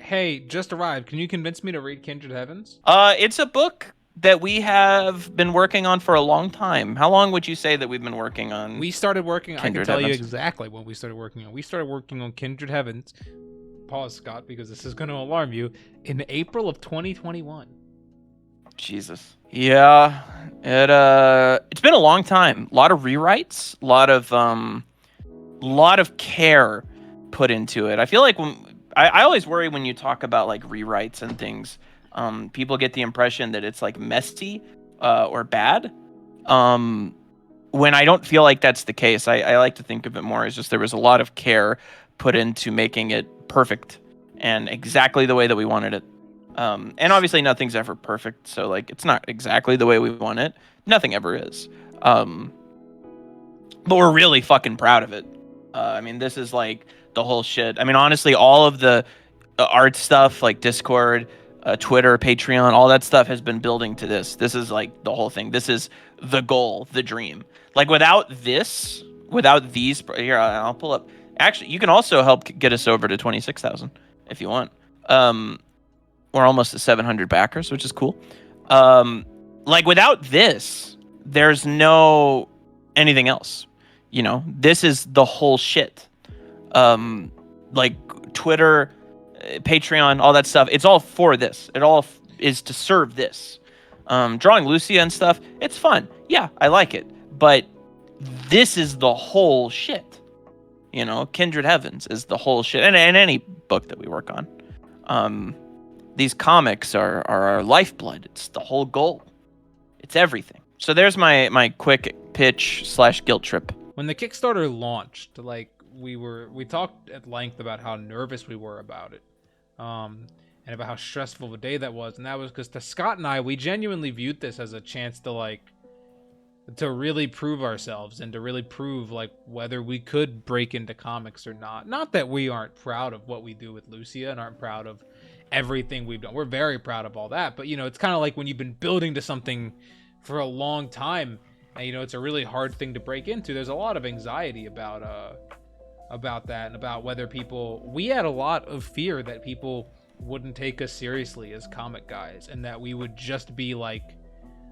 hey, just arrived. Can you convince me to read Kindred Heavens? It's a book that we have been working on for a long time. How long would you say that we've been working on? We started working. I can Kindred tell you Heavens? exactly when we started working on. We started working on Kindred Heavens. Pause, Scott, because this is going to alarm you. In April of 2021. Jesus. Yeah. It's been a long time. A lot of rewrites, lot of care put into it. I feel like when I always worry when you talk about like rewrites and things, people get the impression that it's like messy or bad. When I don't feel like that's the case, I like to think of it more as just there was a lot of care put into making it perfect and exactly the way that we wanted it. And obviously nothing's ever perfect, so like it's not exactly the way we want it. Nothing ever is. But we're really fucking proud of it. I mean, this is like the whole shit. I mean, honestly, all of the art stuff, like Discord, Twitter, Patreon, all that stuff has been building to this. This is like the whole thing. This is the goal, the dream. Like without this, without these, here I'll pull up. Actually, you can also help get us over to 26,000 if you want. We're almost at 700 backers, which is cool. Like without this, there's no anything else. You know, this is the whole shit. Like Twitter, Patreon, all that stuff. It's all for this. It all is to serve this. Drawing Lucia and stuff, it's fun. Yeah, I like it. But this is the whole shit. You know, Kindred Heavens is the whole shit. And any book that we work on. These comics are our lifeblood. It's the whole goal. It's everything. So there's my quick pitch / guilt trip. When the Kickstarter launched, like we talked at length about how nervous we were about it, and about how stressful of a day that was, and that was because to Scott and I, we genuinely viewed this as a chance to really prove ourselves and to really prove like whether we could break into comics or not. Not that we aren't proud of what we do with Lucia and aren't proud of everything we've done. We're very proud of all that, but you know, it's kind of like when you've been building to something for a long time. And, you know, it's a really hard thing to break into. There's a lot of anxiety about that and about whether we had a lot of fear that people wouldn't take us seriously as comic guys and that we would just be like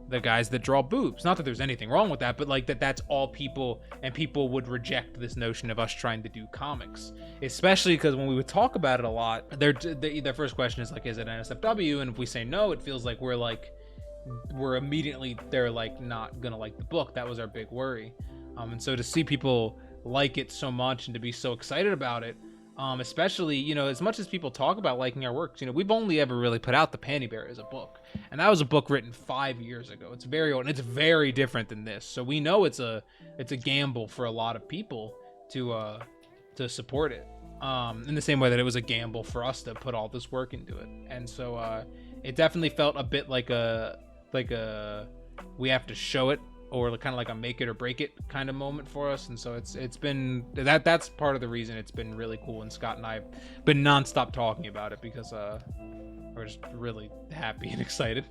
the guys that draw boobs. Not that there's anything wrong with that, but like that's all people, and people would reject this notion of us trying to do comics, especially because when we would talk about it a lot, their first question is like, is it NSFW? And if we say no, it feels like we're immediately, they're like not gonna like the book. That was our big worry. And so to see people like it so much and to be so excited about it, especially, you know, as much as people talk about liking our works, you know, we've only ever really put out The Panty Bear as a book, and that was a book written 5 years ago. It's very old and it's very different than this, so we know it's a gamble for a lot of people to support it, in the same way that it was a gamble for us to put all this work into it. And so it definitely felt a bit like a we have to show it, or kind of like a make it or break it kind of moment for us. And so it's been that's part of the reason it's been really cool, and Scott and I have been nonstop talking about it because we're just really happy and excited.